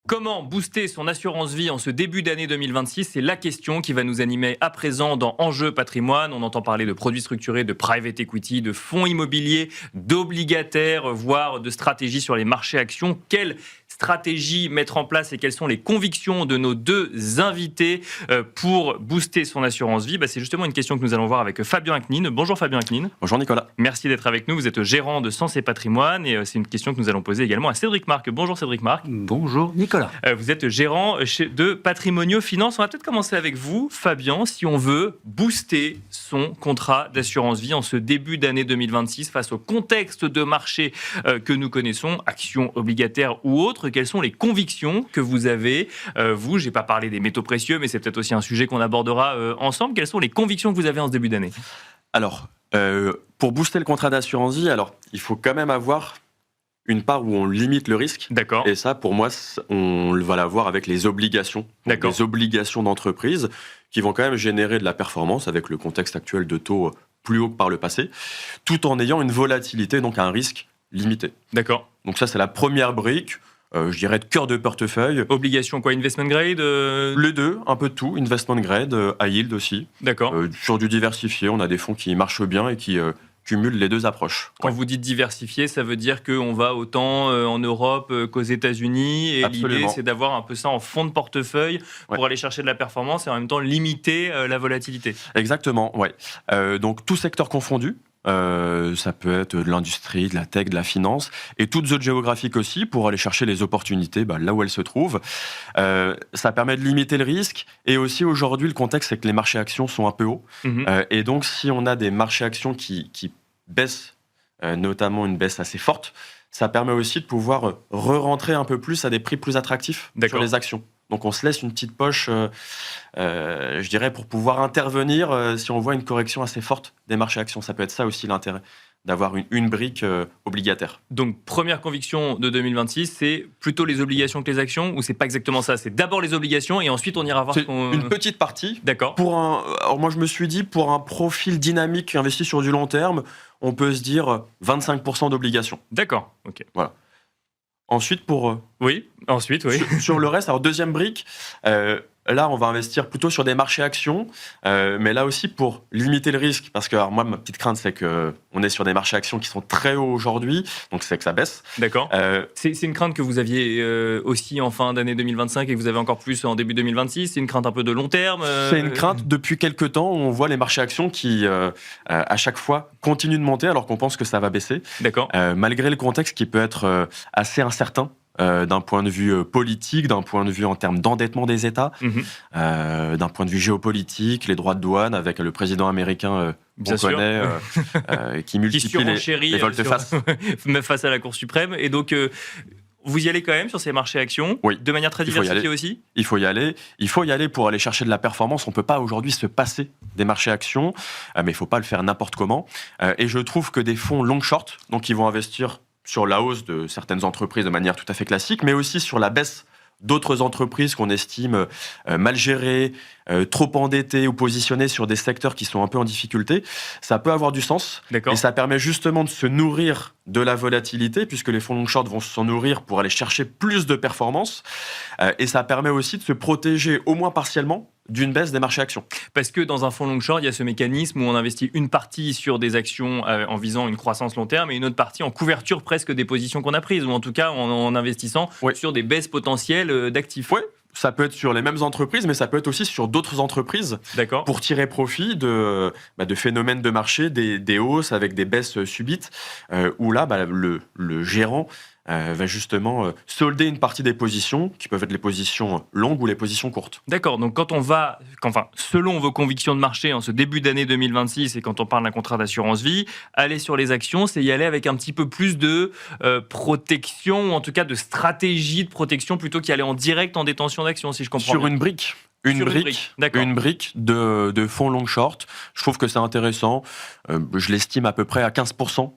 Comment booster son assurance vie en ce début d'année 2026 ? C'est la question qui va nous animer à présent dans Enjeu Patrimoine. On entend parler de produits structurés, de private equity, de fonds immobiliers, d'obligataires, voire de stratégies sur les marchés actions. Quelle stratégie mettre en place et quelles sont les convictions de nos deux invités pour booster son assurance vie ? C'est justement une question que nous allons voir avec Fabien Aknin. Bonjour Fabien Aknin. Bonjour Nicolas. Merci d'être avec nous. Vous êtes gérant de Sens et Patrimoine et c'est une question que nous allons poser également à Cédric Marc. Bonjour Cédric Marc. Bonjour Nicolas. Vous êtes gérant de Patrimonio Finance. On va peut-être commencer avec vous, Fabien, si on veut booster son contrat d'assurance vie en ce début d'année 2026 face au contexte de marché que nous connaissons, actions, obligataires ou autres. Quelles sont les convictions que vous avez ? Vous, je n'ai pas parlé des métaux précieux, mais c'est peut-être aussi un sujet qu'on abordera ensemble. Quelles sont les convictions que vous avez en ce début d'année ? Alors, pour booster le contrat d'assurance vie, il faut quand même avoir une part où on limite le risque. D'accord. Et ça, pour moi, on va l'avoir avec les obligations. D'accord. Les obligations d'entreprise qui vont quand même générer de la performance avec le contexte actuel de taux plus haut que par le passé, tout en ayant une volatilité, donc un risque limité. D'accord. Donc ça, c'est la première brique, je dirais, de cœur de portefeuille. Obligation quoi ? Investment grade Les deux, un peu de tout. Investment grade, high yield aussi. D'accord. Sur du diversifié, on a des fonds qui marchent bien et qui cumulent les deux approches. Quand vous dites diversifié, ça veut dire qu'on va autant en Europe qu'aux États-Unis. Et Absolument. l'idée, c'est d'avoir un peu ça en fond de portefeuille pour aller chercher de la performance et en même temps limiter la volatilité. Exactement, ouais. Donc, tout secteur confondu. Ça peut être de l'industrie, de la tech, de la finance, et toutes zones géographiques aussi, pour aller chercher les opportunités là où elles se trouvent. Ça permet de limiter le risque, et aussi aujourd'hui, le contexte, c'est que les marchés actions sont un peu hauts. Et donc, si on a des marchés actions qui baissent, notamment une baisse assez forte, ça permet aussi de pouvoir re-rentrer un peu plus à des prix plus attractifs sur les actions. Donc on se laisse une petite poche, je dirais, pour pouvoir intervenir si on voit une correction assez forte des marchés actions. Ça peut être ça aussi l'intérêt, d'avoir une brique obligataire. Donc première conviction de 2026, c'est plutôt les obligations que les actions, ou c'est pas exactement ça ? C'est d'abord les obligations et ensuite on ira voir une petite partie. D'accord. Alors moi je me suis dit, pour un profil dynamique investi sur du long terme, on peut se dire 25% d'obligations. D'accord, ok. Voilà. Ensuite, Ensuite, oui. Sur le reste, alors deuxième brique, là, on va investir plutôt sur des marchés actions, mais là aussi pour limiter le risque, parce que alors moi, ma petite crainte, c'est qu'on est sur des marchés actions qui sont très hauts aujourd'hui, donc c'est que ça baisse. D'accord. C'est une crainte que vous aviez aussi en fin d'année 2025 et que vous avez encore plus en début 2026 ? C'est une crainte un peu de long terme C'est une crainte depuis quelques temps, on voit les marchés actions qui, à chaque fois, continuent de monter alors qu'on pense que ça va baisser. D'accord. Malgré le contexte qui peut être assez incertain. D'un point de vue politique, d'un point de vue en termes d'endettement des États, d'un point de vue géopolitique, les droits de douane avec le président américain Bien qu'on sûr. connaît, qui multiplie les volte-face. face à la Cour suprême. Et donc, vous y allez quand même sur ces marchés actions, oui, de manière très diversifiée aussi ? Il faut y aller pour aller chercher de la performance. On ne peut pas aujourd'hui se passer des marchés actions, mais il ne faut pas le faire n'importe comment. Et je trouve que des fonds long-short, donc qui vont investir sur la hausse de certaines entreprises de manière tout à fait classique, mais aussi sur la baisse d'autres entreprises qu'on estime mal gérées, trop endettées ou positionnées sur des secteurs qui sont un peu en difficulté, ça peut avoir du sens. D'accord. Et ça permet justement de se nourrir de la volatilité, puisque les fonds long short vont s'en nourrir pour aller chercher plus de performance. Et ça permet aussi de se protéger, au moins partiellement, d'une baisse des marchés actions. Parce que dans un fonds long short, il y a ce mécanisme où on investit une partie sur des actions en visant une croissance long terme et une autre partie en couverture presque des positions qu'on a prises, ou en tout cas en investissant sur des baisses potentielles d'actifs. Oui, ça peut être sur les mêmes entreprises, mais ça peut être aussi sur d'autres entreprises. D'accord. Pour tirer profit de phénomènes de marché, des hausses avec des baisses subites, où là, le gérant va justement solder une partie des positions, qui peuvent être les positions longues ou les positions courtes. D'accord, donc selon vos convictions de marché en ce début d'année 2026, et quand on parle d'un contrat d'assurance vie, aller sur les actions, c'est y aller avec un petit peu plus de protection, ou en tout cas de stratégie de protection, plutôt qu'y aller en direct en détention d'actions, si je comprends bien. Sur une brique. Une brique de fonds long short. Je trouve que c'est intéressant. Je l'estime à peu près à 15%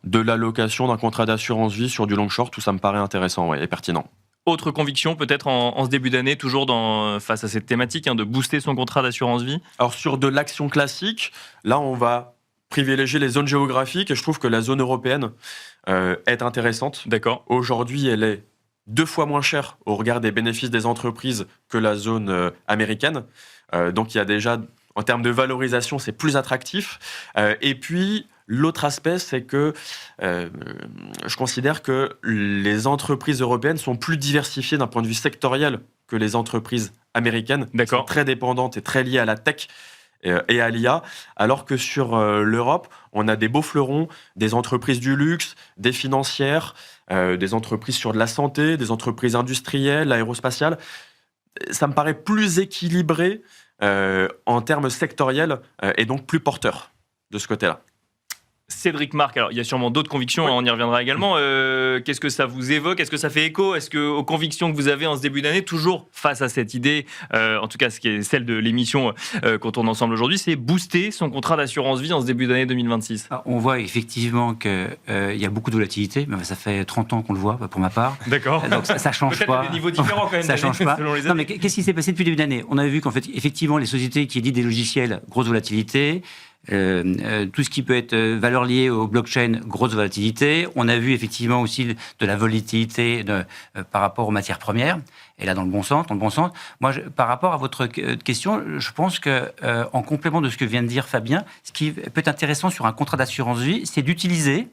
de l'allocation d'un contrat d'assurance vie sur du long short, où ça me paraît intéressant et pertinent. Autre conviction peut-être en ce début d'année, toujours face à cette thématique de booster son contrat d'assurance vie ? Alors sur de l'action classique, là on va privilégier les zones géographiques, et je trouve que la zone européenne est intéressante. D'accord. Aujourd'hui, elle est 2 fois moins cher au regard des bénéfices des entreprises que la zone américaine. Donc il y a déjà, en termes de valorisation, c'est plus attractif. Et puis, l'autre aspect, c'est que je considère que les entreprises européennes sont plus diversifiées d'un point de vue sectoriel que les entreprises américaines. D'accord. Sont très dépendantes et très liées à la tech et à l'IA, alors que sur l'Europe, on a des beaux fleurons, des entreprises du luxe, des financières, des entreprises sur de la santé, des entreprises industrielles, aérospatiales. Ça me paraît plus équilibré en termes sectoriels et donc plus porteur de ce côté-là. Cédric Marc, alors il y a sûrement d'autres convictions, on y reviendra également. Qu'est-ce que ça vous évoque? Est-ce que ça fait écho? Est-ce que aux convictions que vous avez en ce début d'année, toujours face à cette idée, en tout cas ce qui est celle de l'émission qu'on tourne ensemble aujourd'hui, c'est booster son contrat d'assurance vie en ce début d'année 2026? On voit effectivement qu'il y a beaucoup de volatilité, mais ça fait 30 ans qu'on le voit pour ma part. D'accord. Donc ça change Peut-être pas. à des niveaux différents quand même. Ça change pas. Selon les Non, mais qu'est-ce qui s'est passé depuis le début d'année? On avait vu qu'en fait, effectivement, les sociétés qui éditent des logiciels, grosse volatilité. Tout ce qui peut être valeur liée au blockchain, grosse volatilité. On a vu effectivement aussi de la volatilité par rapport aux matières premières. Et là, dans le bon sens. Moi, par rapport à votre question, je pense que en complément de ce que vient de dire Fabien, ce qui peut être intéressant sur un contrat d'assurance vie, c'est d'utiliser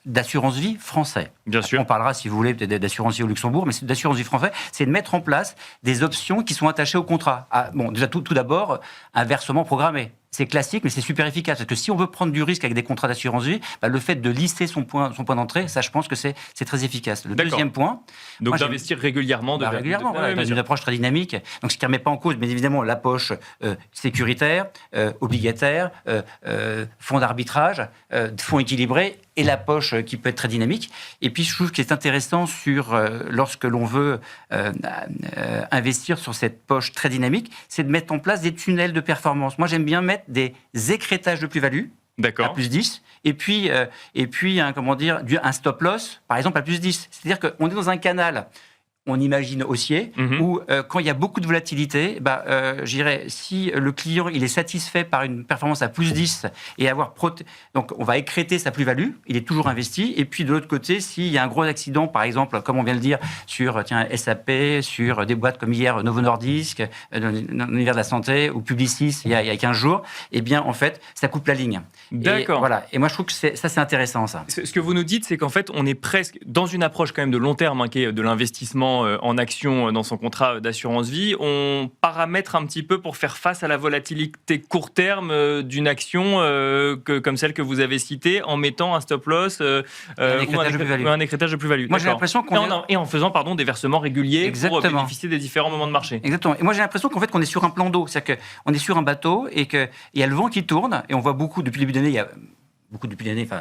d'assurance vie français. Bien sûr. On parlera, si vous voulez, peut-être d'assurance vie au Luxembourg, mais d'assurance vie français, c'est de mettre en place des options qui sont attachées au contrat. Bon, déjà, tout d'abord, un versement programmé. C'est classique, mais c'est super efficace. Parce que si on veut prendre du risque avec des contrats d'assurance vie, le fait de lisser son point d'entrée, ça, je pense que c'est très efficace. Le deuxième point... Donc d'investir régulièrement. Régulièrement, dans une approche très dynamique. Donc ce qui ne remet pas en cause, bien évidemment, la poche sécuritaire, obligataire, fonds d'arbitrage, fonds équilibrés, et la poche qui peut être très dynamique. Et puis je trouve qu'il est intéressant lorsque l'on veut investir sur cette poche très dynamique, c'est de mettre en place des tunnels de performance. Moi, j'aime bien mettre des écrétages de plus-value. D'accord. À plus 10, et puis un stop loss, par exemple, à plus 10. C'est-à-dire qu'on est dans un canal, on imagine haussier, où quand il y a beaucoup de volatilité, je dirais, si le client il est satisfait par une performance à plus 10 et donc on va écréter sa plus-value, il est toujours investi. Et puis de l'autre côté, s'il y a un gros accident, par exemple, comme on vient de le dire, sur SAP, sur des boîtes comme hier Novo Nordisk, dans l'univers de la santé, ou Publicis il y a 15 jours, eh bien en fait, ça coupe la ligne. D'accord. Et, voilà. Et moi je trouve que ça c'est intéressant ça. Ce que vous nous dites, c'est qu'en fait, on est presque dans une approche quand même de long terme, qui est de l'investissement en action dans son contrat d'assurance vie. On paramètre un petit peu pour faire face à la volatilité court terme d'une action comme celle que vous avez citée, en mettant un stop loss un écrétage de plus-value. Moi, j'ai l'impression et en faisant des versements réguliers. Exactement. Pour bénéficier des différents moments de marché. Exactement. Et moi, j'ai l'impression qu'en fait, qu'on est sur un plan d'eau. C'est-à-dire qu'on est sur un bateau et qu'il y a le vent qui tourne. Et on voit beaucoup, depuis le début d'année,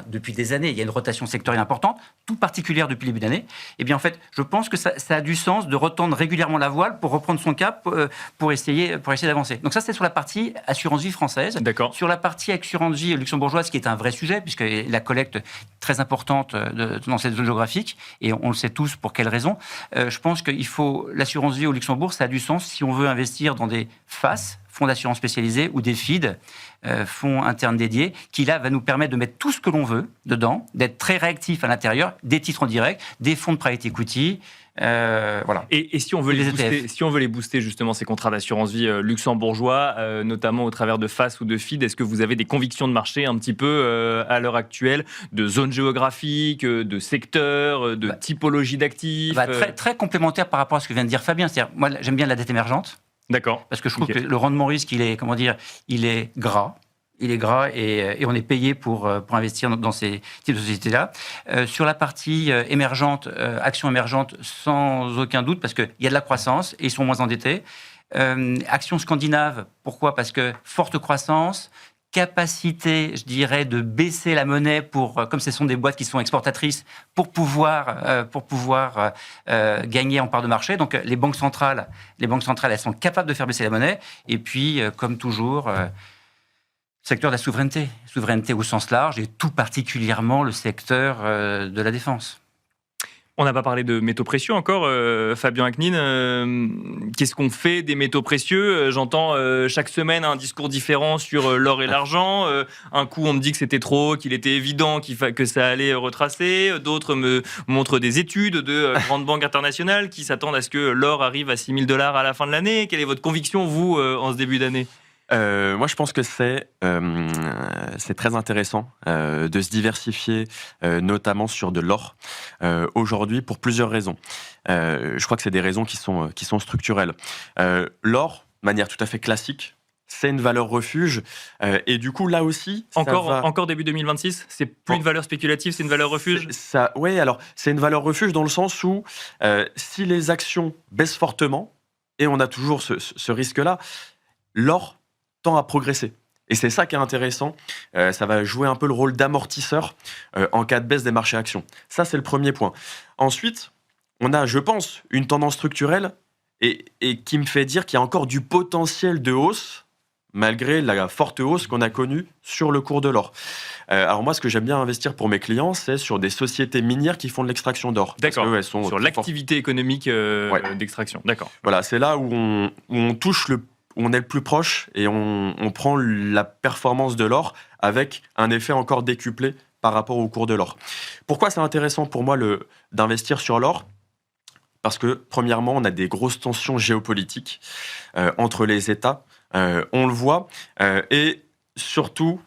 depuis des années, il y a une rotation sectorielle importante, tout particulière depuis le début d'année. Et bien, en fait, je pense que ça a du sens de retendre régulièrement la voile pour reprendre son cap, pour essayer d'avancer. Donc ça, c'est sur la partie assurance vie française. D'accord. Sur la partie assurance vie luxembourgeoise, qui est un vrai sujet, puisque la collecte est très importante dans cette zone géographique, et on le sait tous pour quelles raisons. Je pense qu'il faut l'assurance vie au Luxembourg, ça a du sens si on veut investir dans des FAS, fonds d'assurance spécialisés, ou des FID, fonds internes dédiés, qui là va nous permettre de mettre tout ce que l'on veut dedans, d'être très réactif à l'intérieur, des titres en direct, des fonds de private equity, voilà. Et si on veut les booster justement ces contrats d'assurance vie luxembourgeois, notamment au travers de FAS ou de FID, est-ce que vous avez des convictions de marché un petit peu à l'heure actuelle, de zone géographique, de secteur, de typologie d'actifs très, très complémentaire par rapport à ce que vient de dire Fabien. C'est-à-dire, moi, j'aime bien la dette émergente. D'accord. Parce que je trouve que le rendement risque, il est gras. Il est gras et on est payé pour investir dans ces types de sociétés-là. Sur la partie émergente, actions émergentes, sans aucun doute, parce qu'il y a de la croissance et ils sont moins endettés. Actions scandinaves, pourquoi? Parce que forte croissance, capacité, je dirais, de baisser la monnaie comme ce sont des boîtes qui sont exportatrices, pour pouvoir gagner en part de marché. Donc les banques centrales, elles sont capables de faire baisser la monnaie. Et puis, comme toujours, secteur de la souveraineté au sens large, et tout particulièrement le secteur de la défense. On n'a pas parlé de métaux précieux encore, Fabien Aknin. Qu'est-ce qu'on fait des métaux précieux? J'entends chaque semaine un discours différent sur l'or et l'argent. Un coup, on me dit que c'était trop, qu'il était évident que ça allait retracer. D'autres me montrent des études de grandes banques internationales qui s'attendent à ce que l'or arrive à 6 000 $ à la fin de l'année. Quelle est votre conviction, vous, en ce début d'année? Moi, je pense que c'est très intéressant de se diversifier, notamment sur de l'or, aujourd'hui, pour plusieurs raisons. Je crois que c'est des raisons qui sont structurelles. L'or, de manière tout à fait classique, c'est une valeur refuge, et du coup, là aussi... Encore début 2026, c'est plus une valeur spéculative, c'est une valeur refuge? Oui, alors, c'est une valeur refuge dans le sens où, si les actions baissent fortement, et on a toujours ce risque-là, l'or tend à progresser. Et c'est ça qui est intéressant. Ça va jouer un peu le rôle d'amortisseur en cas de baisse des marchés actions. Ça, c'est le premier point. Ensuite, on a, je pense, une tendance structurelle et qui me fait dire qu'il y a encore du potentiel de hausse malgré la forte hausse qu'on a connue sur le cours de l'or. Alors moi, ce que j'aime bien investir pour mes clients, c'est sur des sociétés minières qui font de l'extraction d'or. D'accord, elles sont sur l'activité économique d'extraction. D'accord. Voilà, c'est là où on touche on est le plus proche et on prend la performance de l'or avec un effet encore décuplé par rapport au cours de l'or. Pourquoi c'est intéressant pour moi d'investir sur l'or? Parce que, premièrement, on a des grosses tensions géopolitiques entre les États. On le voit. Et surtout,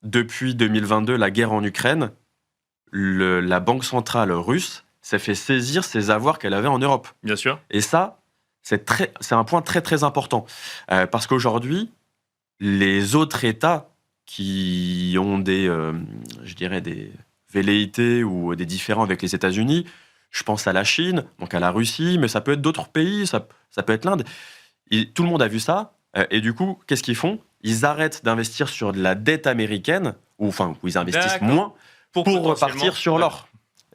depuis 2022, la guerre en Ukraine, la banque centrale russe s'est fait saisir ses avoirs qu'elle avait en Europe. Bien sûr. Et ça, c'est un point très très important, parce qu'aujourd'hui, les autres États qui ont des velléités ou des différends avec les États-Unis, je pense à la Chine, donc à la Russie, mais ça peut être d'autres pays, ça peut être l'Inde. Tout le monde a vu ça, et du coup, qu'est-ce qu'ils font? Ils arrêtent d'investir sur de la dette américaine, où ils investissent moins, pour repartir sur l'or.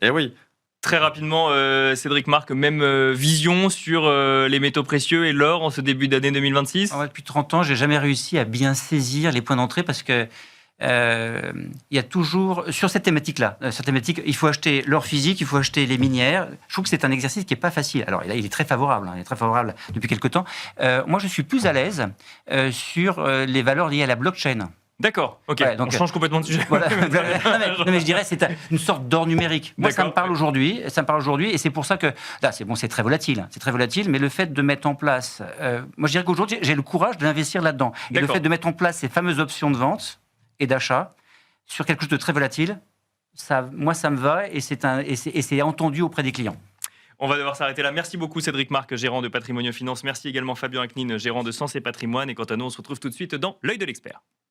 Et oui. Très rapidement, Cédric Marc, même vision sur les métaux précieux et l'or en ce début d'année 2026? Depuis 30 ans, je n'ai jamais réussi à bien saisir les points d'entrée parce que il y a toujours, sur cette thématique-là, il faut acheter l'or physique, il faut acheter les minières. Je trouve que c'est un exercice qui n'est pas facile. Alors là, il est très favorable, il est très favorable depuis quelques temps. Moi, je suis plus à l'aise sur les valeurs liées à la blockchain. D'accord, ok, ouais, donc, on change complètement de sujet. Voilà. non, mais je dirais c'est une sorte d'or numérique. Moi, ça me parle aujourd'hui, et c'est pour ça que là, c'est très volatile, mais le fait de mettre en place, moi je dirais qu'aujourd'hui, j'ai le courage d'investir là-dedans. Et le fait de mettre en place ces fameuses options de vente et d'achat sur quelque chose de très volatile, moi ça me va et c'est entendu auprès des clients. On va devoir s'arrêter là. Merci beaucoup Cédric Marc, gérant de Patrimonio Finance. Merci également Fabien Aknin, gérant de Sens et Patrimoine. Et quant à nous, on se retrouve tout de suite dans l'œil de l'expert.